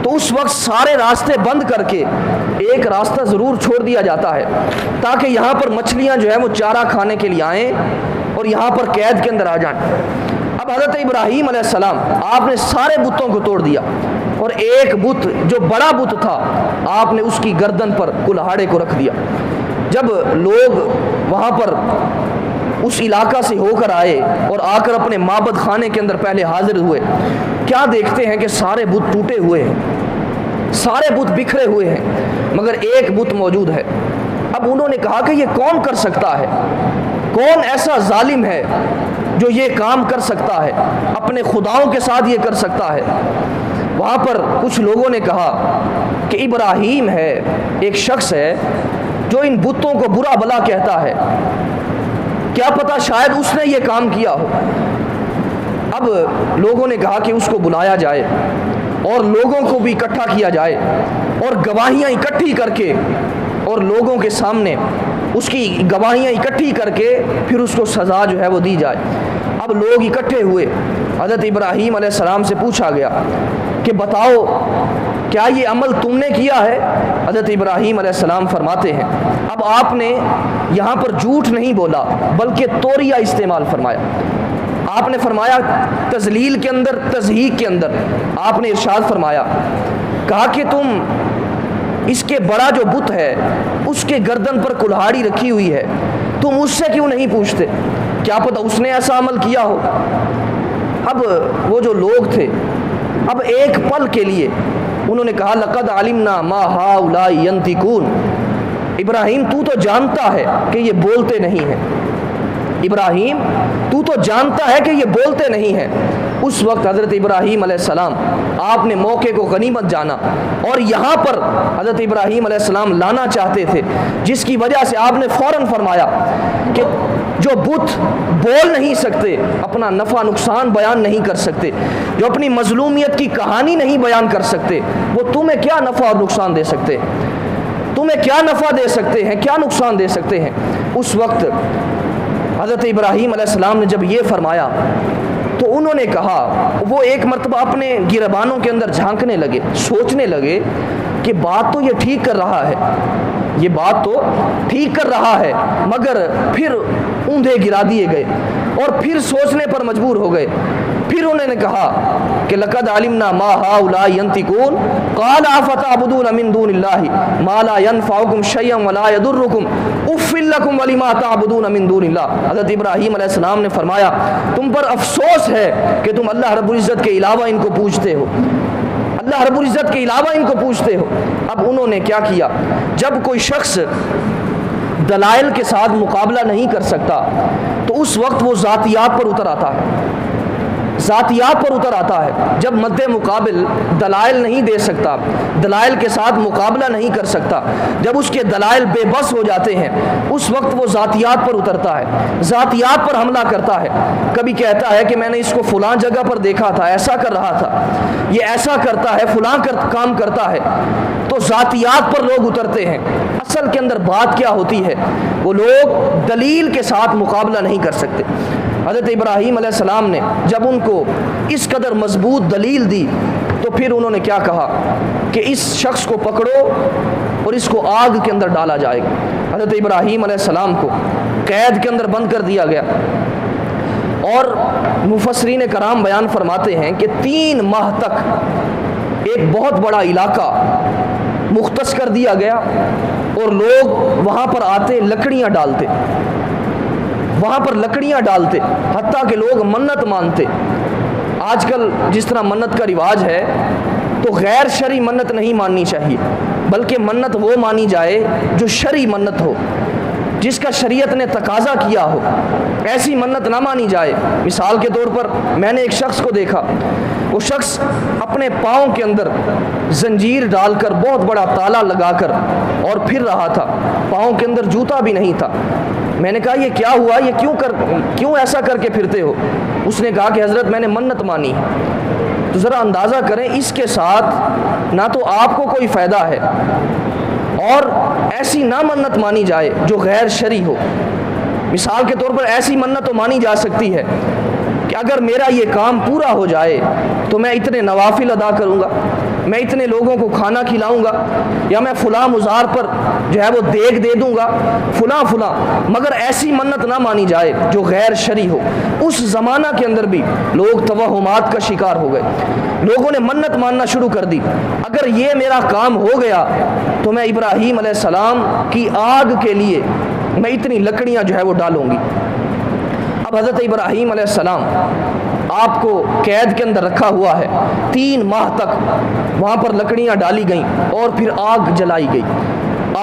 تو اس وقت سارے راستے بند کر کے ایک راستہ ضرور چھوڑ دیا جاتا ہے تاکہ یہاں پر مچھلیاں جو ہے وہ چارہ کھانے کے لیے آئیں اور یہاں پر قید کے اندر آ جائیں. اب حضرت ابراہیم علیہ السلام آپ نے سارے بتوں کو توڑ دیا اور ایک بت جو بڑا بت تھا آپ نے اس کی گردن پر کلہاڑے کو رکھ دیا. جب لوگ وہاں پر اس علاقہ سے ہو کر آئے اور آ کر اپنے معبد خانے کے اندر پہلے حاضر ہوئے, کیا دیکھتے ہیں کہ سارے بت ٹوٹے ہوئے ہیں, سارے بت بکھرے ہوئے ہیں, مگر ایک بت موجود ہے. اب انہوں نے کہا کہ یہ کون کر سکتا ہے, کون ایسا ظالم ہے جو یہ کام کر سکتا ہے, اپنے خداؤں کے ساتھ یہ کر سکتا ہے. وہاں پر کچھ لوگوں نے کہا کہ ابراہیم ہے, ایک شخص ہے جو ان بتوں کو برا بلا کہتا ہے, کیا پتہ شاید اس نے یہ کام کیا ہو. اب لوگوں نے کہا کہ اس کو بلایا جائے اور لوگوں کو بھی اکٹھا کیا جائے اور گواہیاں اکٹھی کر کے اور لوگوں کے سامنے اس کی گواہیاں اکٹھی کر کے پھر اس کو سزا جو ہے وہ دی جائے. اب لوگ اکٹھے ہوئے, حضرت ابراہیم علیہ السلام سے پوچھا گیا کہ بتاؤ کیا یہ عمل تم نے کیا ہے؟ حضرت ابراہیم علیہ السلام فرماتے ہیں اب آپ نے یہاں پر جھوٹ نہیں بولا بلکہ توریہ استعمال فرمایا. آپ نے فرمایا تذلیل کے اندر, تضحیق کے اندر آپ نے ارشاد فرمایا, کہا کہ تم اس کے بڑا جو بت ہے اس کے گردن پر کلہاڑی رکھی ہوئی ہے, تم اس سے کیوں نہیں پوچھتے, کیا پتہ اس نے ایسا عمل کیا ہو. اب وہ جو لوگ تھے اب ایک پل کے لیے انہوں نے کہا لقد علمنا ما هؤلاء ينطقون, ابراہیم تو جانتا ہے کہ یہ بولتے نہیں ہیں, ابراہیم تو جانتا ہے کہ یہ بولتے نہیں ہیں. اس وقت حضرت ابراہیم علیہ السلام آپ نے موقع کو غنیمت جانا اور یہاں پر حضرت ابراہیم علیہ السلام لانا چاہتے تھے, جس کی وجہ سے آپ نے فوراً فرمایا کہ جو بت بول نہیں سکتے, اپنا نفع نقصان بیان نہیں کر سکتے, جو اپنی مظلومیت کی کہانی نہیں بیان کر سکتے, وہ تمہیں کیا نفع اور نقصان دے سکتے, تمہیں کیا نفع دے سکتے ہیں, کیا نقصان دے سکتے ہیں. اس وقت حضرت ابراہیم علیہ السلام نے جب یہ فرمایا تو انہوں نے کہا, وہ ایک مرتبہ اپنے گریبانوں کے اندر جھانکنے لگے, سوچنے لگے کہ بات تو یہ ٹھیک کر رہا ہے, یہ بات تو ٹھیک کر رہا ہے, مگر پھر اوندھے گرا دیے گئے اور پھر سوچنے پر مجبور ہو گئے. پھر انہوں نے کہا کہ لقد علمنا ما هؤلاء ينطقون قال افتعبدون من دون الله ما لا ينفعكم شيئا ولا يضركم اف لكم ولما تعبدون من دون الله. حضرت ابراہیم علیہ السلام نے فرمایا تم پر افسوس ہے کہ تم اللہ رب العزت کے علاوہ ان کو پوجتے ہو, اللہ رب العزت کے علاوہ ان کو پوجتے ہو. اب انہوں نے کیا کیا, جب کوئی شخص دلائل کے ساتھ مقابلہ نہیں کر سکتا تو اس وقت وہ ذاتیات پر اتر آتا ہے, ذاتیات پر اتر آتا ہے. جب مد مقابل دلائل نہیں دے سکتا, دلائل کے ساتھ مقابلہ نہیں کر سکتا, جب اس کے دلائل بے بس ہو جاتے ہیں اس وقت وہ ذاتیات پر اترتا ہے, ذاتیات پر حملہ کرتا ہے. کبھی کہتا ہے کہ میں نے اس کو فلاں جگہ پر دیکھا تھا, ایسا کر رہا تھا, یہ ایسا کرتا ہے, فلاں کام کرتا ہے. تو ذاتیات پر لوگ اترتے ہیں. اصل کے اندر بات کیا ہوتی ہے, وہ لوگ دلیل کے ساتھ مقابلہ نہیں کر سکتے. حضرت ابراہیم علیہ السلام نے جب ان کو اس قدر مضبوط دلیل دی تو پھر انہوں نے کیا کہا کہ اس شخص کو پکڑو اور اس کو آگ کے اندر ڈالا جائے گا. حضرت ابراہیم علیہ السلام کو قید کے اندر بند کر دیا گیا اور مفسرین کرام بیان فرماتے ہیں کہ 3 ماہ تک ایک بہت بڑا علاقہ مختص کر دیا گیا اور لوگ وہاں پر آتے لکڑیاں ڈالتے, وہاں پر لکڑیاں ڈالتے, حتیٰ کہ لوگ منت مانتے. آج کل جس طرح منت کا رواج ہے تو غیر شرعی منت نہیں ماننی چاہیے, بلکہ منت وہ مانی جائے جو شرعی منت ہو. جس کا شریعت نے تقاضا کیا ہو، ایسی منت نہ مانی جائے۔ مثال کے طور پر میں نے ایک شخص کو دیکھا، وہ شخص اپنے پاؤں کے اندر زنجیر ڈال کر بہت بڑا تالا لگا کر اور پھر رہا تھا، پاؤں کے اندر جوتا بھی نہیں تھا۔ میں نے کہا یہ کیا ہوا، یہ کیوں ایسا کر کے پھرتے ہو؟ اس نے کہا کہ حضرت میں نے منت مانی۔ تو ذرا اندازہ کریں، اس کے ساتھ نہ تو آپ کو کوئی فائدہ ہے اور ایسی نہ منت مانی جائے جو غیر شرعی ہو۔ مثال کے طور پر ایسی منت تو مانی جا سکتی ہے کہ اگر میرا یہ کام پورا ہو جائے تو میں اتنے نوافل ادا کروں گا، میں اتنے لوگوں کو کھانا کھلاؤں گا، یا میں فلاں مزار پر جو ہے وہ دیگ دے دوں گا، فلاں، مگر ایسی منت نہ مانی جائے جو غیر شرعی ہو۔ اس زمانہ کے اندر بھی لوگ توہمات کا شکار ہو گئے، لوگوں نے منت ماننا شروع کر دی، اگر یہ میرا کام ہو گیا تو میں ابراہیم علیہ السلام کی آگ کے لیے میں اتنی لکڑیاں جو ہے وہ ڈالوں گی۔ اب حضرت ابراہیم علیہ السلام آپ کو قید کے اندر رکھا ہوا ہے، 3 ماہ تک وہاں پر لکڑیاں ڈالی گئیں اور پھر آگ جلائی گئی۔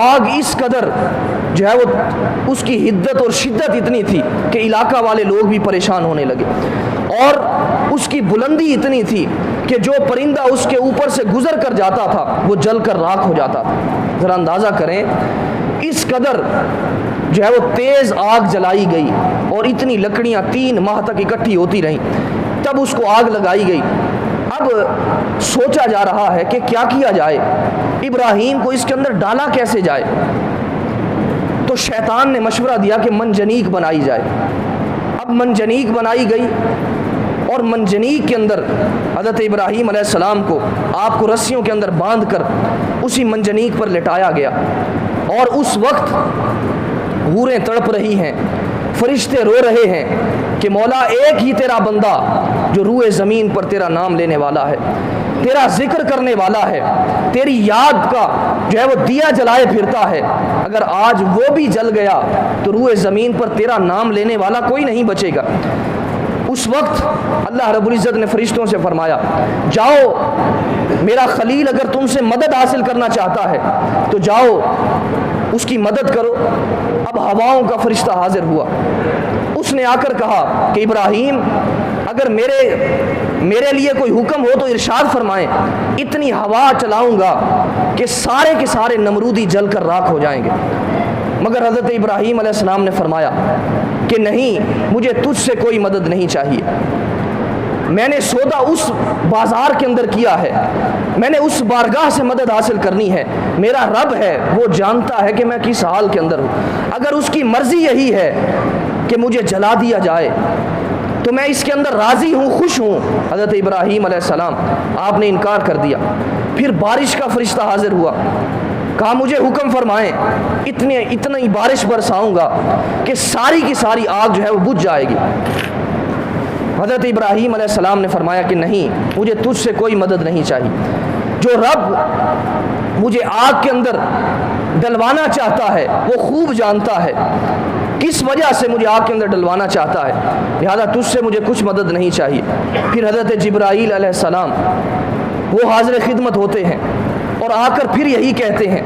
آگ اس قدر جو ہے وہ اس کی حدت اور شدت اتنی تھی کہ علاقہ والے لوگ بھی پریشان ہونے لگے، اور اس کی بلندی اتنی تھی کہ جو پرندہ اس کے اوپر سے گزر کر جاتا تھا وہ جل کر راکھ ہو جاتا تھا۔ ذرا اندازہ کریں، اس قدر جو ہے وہ تیز آگ جلائی گئی اور اتنی لکڑیاں 3 ماہ تک اکٹھی ہوتی رہیں، تب اس کو آگ لگائی گئی۔ اب سوچا جا رہا ہے کہ کیا کیا جائے، ابراہیم کو اس کے اندر ڈالا کیسے جائے؟ تو شیطان نے مشورہ دیا کہ منجنیق بنائی جائے۔ اب منجنیق بنائی گئی اور منجنیق کے اندر حضرت ابراہیم علیہ السلام کو آپ کو رسیوں کے اندر باندھ کر اسی منجنیق پر لٹایا گیا، اور اس وقت حوریں تڑپ رہی ہیں، فرشتے رو رہے ہیں کہ مولا ایک ہی تیرا بندہ جو روئے زمین پر تیرا نام لینے والا ہے، تیرا ذکر کرنے والا ہے، تیری یاد کا جو ہے وہ دیا جلائے پھرتا ہے، اگر آج وہ بھی جل گیا تو روئے زمین پر تیرا نام لینے والا کوئی نہیں بچے گا۔ اس وقت اللہ رب العزت نے فرشتوں سے فرمایا، جاؤ میرا خلیل اگر تم سے مدد حاصل کرنا چاہتا ہے تو جاؤ اس کی مدد کرو۔ اب ہواؤں کا فرشتہ حاضر ہوا، اس نے آ کر کہا کہ ابراہیم اگر میرے لیے کوئی حکم ہو تو ارشاد فرمائیں، اتنی ہوا چلاؤں گا کہ سارے کے سارے نمرودی جل کر راکھ ہو جائیں گے۔ مگر حضرت ابراہیم علیہ السلام نے فرمایا کہ نہیں، مجھے تجھ سے کوئی مدد نہیں چاہیے، میں نے سودا اس بازار کے اندر کیا ہے، میں نے اس بارگاہ سے مدد حاصل کرنی ہے، میرا رب ہے وہ جانتا ہے کہ میں کس حال کے اندر ہوں، اگر اس کی مرضی یہی ہے کہ مجھے جلا دیا جائے تو میں اس کے اندر راضی ہوں، خوش ہوں۔ حضرت ابراہیم علیہ السلام آپ نے انکار کر دیا۔ پھر بارش کا فرشتہ حاضر ہوا، کہا مجھے حکم فرمائیں، اتنی بارش برساؤں گا کہ ساری کی ساری آگ جو ہے وہ بجھ جائے گی۔ حضرت ابراہیم علیہ السلام نے فرمایا کہ نہیں، مجھے تجھ سے کوئی مدد نہیں چاہیے، جو رب مجھے آگ کے اندر ڈلوانا چاہتا ہے وہ خوب جانتا ہے کس وجہ سے مجھے آگ کے اندر ڈلوانا چاہتا ہے، لہذا تجھ سے مجھے کچھ مدد نہیں چاہیے۔ پھر حضرت جبرائیل علیہ السلام وہ حاضر خدمت ہوتے ہیں اور آ کر پھر یہی کہتے ہیں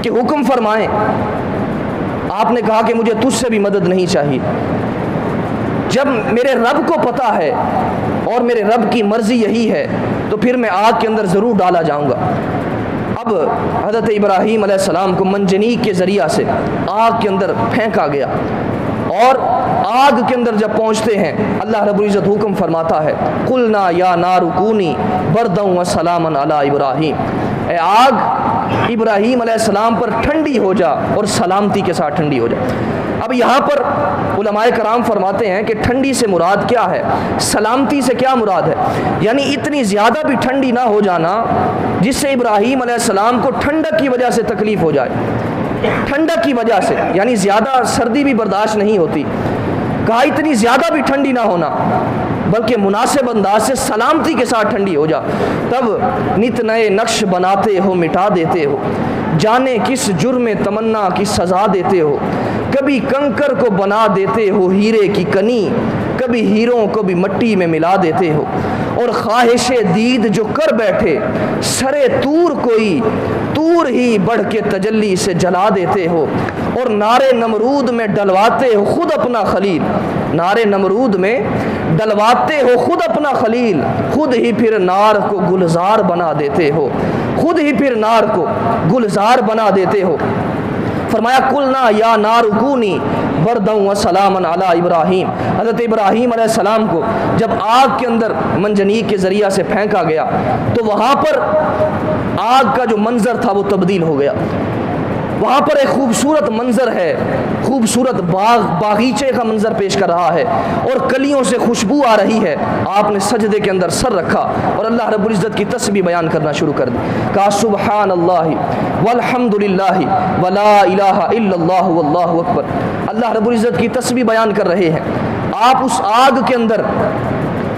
کہ حکم فرمائیں۔ آپ نے کہا کہ مجھے تجھ سے بھی مدد نہیں چاہیے، جب میرے رب کو پتہ ہے اور میرے رب کی مرضی یہی ہے تو پھر میں آگ کے اندر ضرور ڈالا جاؤں گا۔ اب حضرت ابراہیم علیہ السلام کو منجنیق کے ذریعہ سے آگ کے اندر پھینکا گیا، اور آگ کے اندر جب پہنچتے ہیں اللہ رب العزت حکم فرماتا ہے، قلنا یا نار کونی بردا وسلاما علی ابراہیم، اے آگ ابراہیم علیہ السلام پر ٹھنڈی ہو جا اور سلامتی کے ساتھ ٹھنڈی ہو جا۔ اب یہاں پر علماء کرام فرماتے ہیں کہ ٹھنڈی سے مراد کیا ہے، سلامتی سے کیا مراد ہے، یعنی اتنی زیادہ بھی ٹھنڈی نہ ہو جانا جس سے ابراہیم علیہ السلام کو ٹھنڈک کی وجہ سے تکلیف ہو جائے، ٹھنڈک کی وجہ سے، یعنی زیادہ سردی بھی برداشت نہیں ہوتی، کہا اتنی زیادہ بھی ٹھنڈی نہ ہونا بلکہ مناسب انداز سے سلامتی کے ساتھ ٹھنڈی ہو جا۔ تب نت نئے نقش بناتے ہو مٹا دیتے ہو، جانے کس جرم تمنا کی سزا دیتے ہو، کبھی کنکر کو بنا دیتے ہو ہیرے کی کنی، کبھی ہیروں کو بھی مٹی میں ملا دیتے ہو، اور خواہش دید جو کر بیٹھے سرے تور کوئی، تو دور ہی بڑھ کے تجلی سے جلا دیتے ہو اور نارے نمرود میں ڈلواتے ہو خود اپنا خلیل، نارے نمرود میں ڈلواتے ہو خود اپنا خلیل، خود ہی پھر نار کو گلزار بنا دیتے ہو، خود ہی پھر نار کو گلزار بنا دیتے ہو۔ فرمایا قلنا یا نار کونی برداً و سلاما علی ابراہیم، حضرت ابراہیم علیہ السلام کو جب آگ کے اندر منجنیق کے ذریعہ سے پھینکا گیا تو وہاں پر آگ کا جو منظر تھا وہ تبدیل ہو گیا۔ وہاں پر ایک خوبصورت منظر ہے، خوبصورت باغیچے کا منظر پیش کر رہا ہے اور کلیوں سے خوشبو آ رہی ہے۔ آپ نے سجدے کے اندر سر رکھا اور اللہ رب العزت کی تسبیح بیان کرنا شروع کر دی، کہا سبحان اللہ والحمد للہ ولا الہ الا اللہ واللہ اکبر۔ اللہ رب العزت کی تسبیح بیان کر رہے ہیں۔ آپ اس آگ کے اندر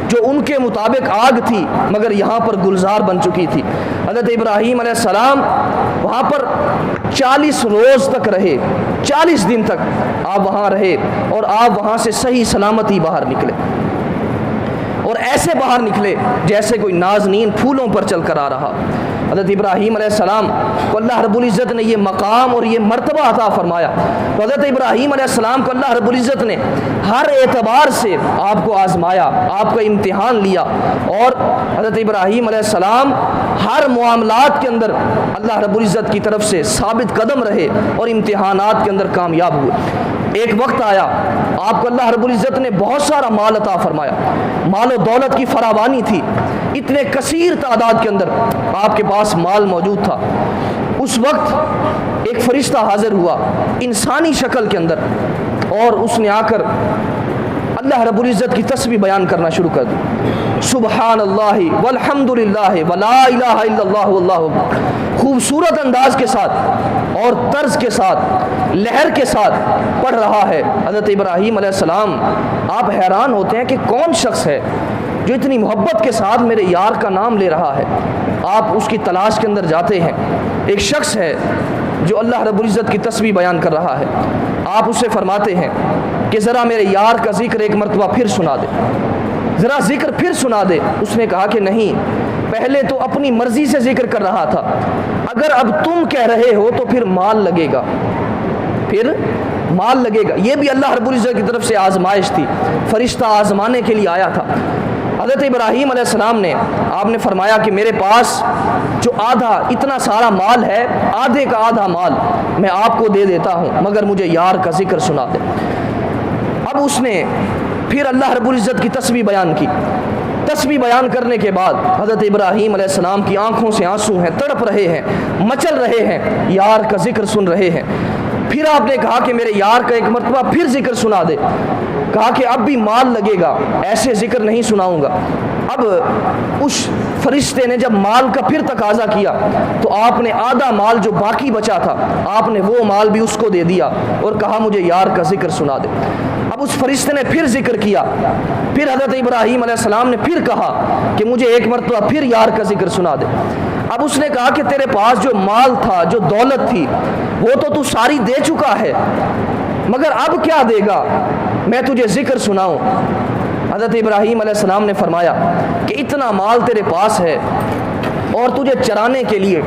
جو ان کے مطابق آگ تھی مگر یہاں پر گلزار بن چکی تھی، حضرت ابراہیم علیہ السلام وہاں پر 40 روز تک رہے، 40 دن تک آپ وہاں رہے اور آپ وہاں سے صحیح سلامتی باہر نکلے، اور ایسے باہر نکلے جیسے کوئی نازنین پھولوں پر چل کر آ رہا۔ حضرت ابراہیم علیہ السلام کو اللہ رب العزت نے یہ مقام اور یہ مرتبہ عطا فرمایا، تو حضرت ابراہیم علیہ السلام کو اللہ رب العزت نے ہر اعتبار سے آپ کو آزمایا، آپ کا امتحان لیا، اور حضرت ابراہیم علیہ السلام ہر معاملات کے اندر اللہ رب العزت کی طرف سے ثابت قدم رہے اور امتحانات کے اندر کامیاب ہوئے۔ ایک وقت آیا آپ کو اللہ رب العزت نے بہت سارا مال عطا فرمایا، مال و دولت کی فراوانی تھی، اتنے کثیر تعداد کے اندر آپ کے پاس مال موجود تھا۔ اس وقت ایک فرشتہ حاضر ہوا انسانی شکل کے اندر اور اس نے آ کر اللہ رب العزت کی تسبیح بیان کرنا شروع کر دی، سبحان اللہ والحمد للہ ولا الہ الا اللہ واللہ اکبر۔ خوبصورت انداز کے ساتھ اور طرز کے ساتھ لہر کے ساتھ پڑھ رہا ہے حضرت ابراہیم علیہ السلام۔ آپ حیران ہوتے ہیں کہ کون شخص ہے جو اتنی محبت کے ساتھ میرے یار کا نام لے رہا ہے۔ آپ اس کی تلاش کے اندر جاتے ہیں، ایک شخص ہے جو اللہ رب العزت کی تسبیح بیان کر رہا ہے۔ آپ اسے فرماتے ہیں کہ ذرا میرے یار کا ذکر ایک مرتبہ پھر سنا دے، ذرا ذکر پھر سنا دے۔ اس نے کہا کہ نہیں، پہلے تو اپنی مرضی سے ذکر کر رہا تھا، اگر اب تم کہہ رہے ہو تو پھر مال لگے گا، پھر مال لگے گا۔ یہ بھی اللہ رب العزت کی طرف سے آزمائش تھی، فرشتہ آزمانے کے لیے آیا تھا۔ حضرت ابراہیم علیہ السلام نے آپ نے فرمایا کہ میرے پاس جو آدھا اتنا سارا مال ہے، آدھے کا آدھا مال میں آپ کو دے دیتا ہوں، مگر مجھے یار کا ذکر سنا دے۔ اب اس نے پھر اللہ رب العزت کی تسبیح بیان کی۔ تسبیح بیان کرنے کے بعد حضرت ابراہیم علیہ السلام کی آنکھوں سے آنسو ہیں، تڑپ رہے ہیں، مچل رہے ہیں، یار کا ذکر سن رہے ہیں۔ پھر آپ نے کہا کہ میرے یار کا ایک مرتبہ پھر ذکر سنا دے۔ کہا کہ اب بھی مال لگے گا، ایسے ذکر نہیں سناؤں گا۔ اب اس فرشتے نے جب مال کا پھر تقاضا کیا تو آپ نے آدھا مال جو باقی بچا تھا آپ نے وہ مال بھی اس کو دے دیا اور کہا مجھے یار کا ذکر سنا دے۔ اب اس فرشتے نے پھر ذکر کیا، پھر حضرت ابراہیم علیہ السلام نے پھر کہا کہ مجھے ایک مرتبہ پھر یار کا ذکر سنا دے۔ اب اس نے کہا کہ تیرے پاس جو مال تھا، جو دولت تھی، وہ تو ساری دے چکا ہے، مگر اب کیا دے گا، میں تجھے ذکر سناؤں۔ حضرت ابراہیم علیہ السلام نے فرمایا کہ اتنا مال تیرے پاس ہے اور تجھے چرانے کے لیے،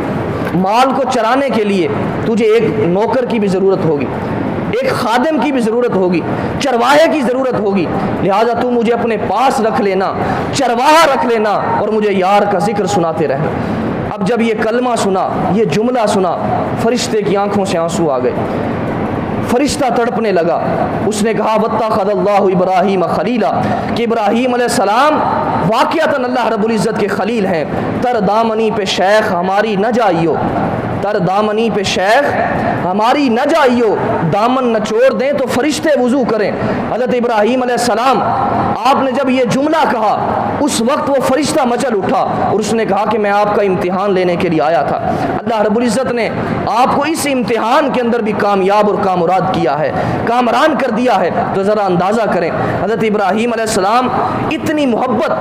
مال کو چرانے کے لیے تجھے ایک نوکر کی بھی ضرورت ہوگی، ایک خادم کی بھی ضرورت ہوگی، چرواہے کی ضرورت ہوگی، لہٰذا تو مجھے اپنے پاس رکھ لینا، چرواہا رکھ لینا اور مجھے یار کا ذکر سناتے رہنا۔ اب جب یہ کلمہ سنا، یہ جملہ سنا، فرشتے کی آنکھوں سے آنسو آ گئے، فرشتہ تڑپنے لگا۔ اس نے کہا واتخذ اللہ ابراہیم خلیلا، کہ ابراہیم علیہ السلام واقعتاً اللہ رب العزت کے خلیل ہیں۔ تر دامنی پہ شیخ ہماری نہ جائیو، تر دامنی پہ شیخ ہماری نہ جائیو، دامن نہ چھوڑ دیں تو فرشتے وضو کریں۔ حضرت ابراہیم علیہ السلام آپ نے جب یہ جملہ کہا اس وقت وہ فرشتہ مچل اٹھا اور اس نے کہا کہ میں آپ کا امتحان لینے کے لیے آیا تھا۔ اللہ رب العزت نے آپ کو اس امتحان کے اندر بھی کامیاب اور کامراد کیا ہے، کامران کر دیا ہے۔ تو ذرا اندازہ کریں حضرت ابراہیم علیہ السلام اتنی محبت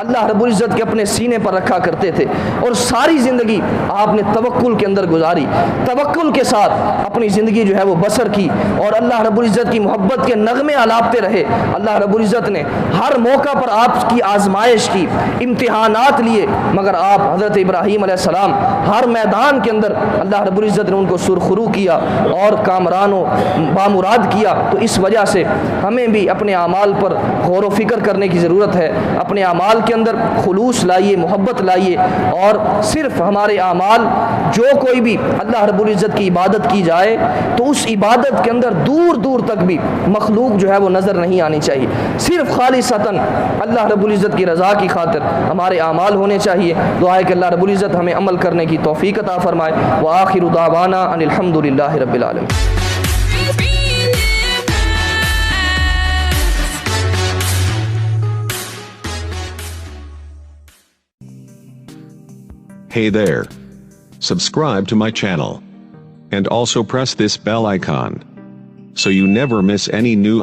اللہ رب العزت کے اپنے سینے پر رکھا کرتے تھے اور ساری زندگی آپ نے توکل کے اندر گزاری، توکل کے ساتھ اپنی زندگی جو ہے وہ بسر کی اور اللہ رب العزت کی محبت کے نغمے آلاپتے رہے. اللہ رب العزت نے ہر موقع پر آپ کی آزمائش کی, امتحانات لیے, مگر آپ حضرت ابراہیم علیہ السلام ہر میدان کے اندر اللہ رب العزت نے ان کو سرخرو کیا اور کامران و بامراد کیا. تو اس وجہ سے ہمیں بھی اپنے اعمال پر غور و فکر کرنے کی ضرورت ہے. اپنے اعمال کے اندر خلوص لائیے, محبت لائیے, اور صرف ہمارے اعمال جو کوئی بھی اللہ رب العزت کی عبادت کی جائے تو اس عبادت کے اندر دور دور تک بھی مخلوق جو ہے وہ نظر نہیں آنی چاہیے. صرف خالصتاً اللہ رب العزت کی رضا کی خاطر ہمارے اعمال ہونے چاہیے. دعا ہے کہ اللہ رب العزت ہمیں عمل کرنے کی توفیق عطا فرمائے. وآخر دعوانا ان الحمد للہ رب العالمین. Hey there. Subscribe to my channel. And also press this bell icon so you never miss any new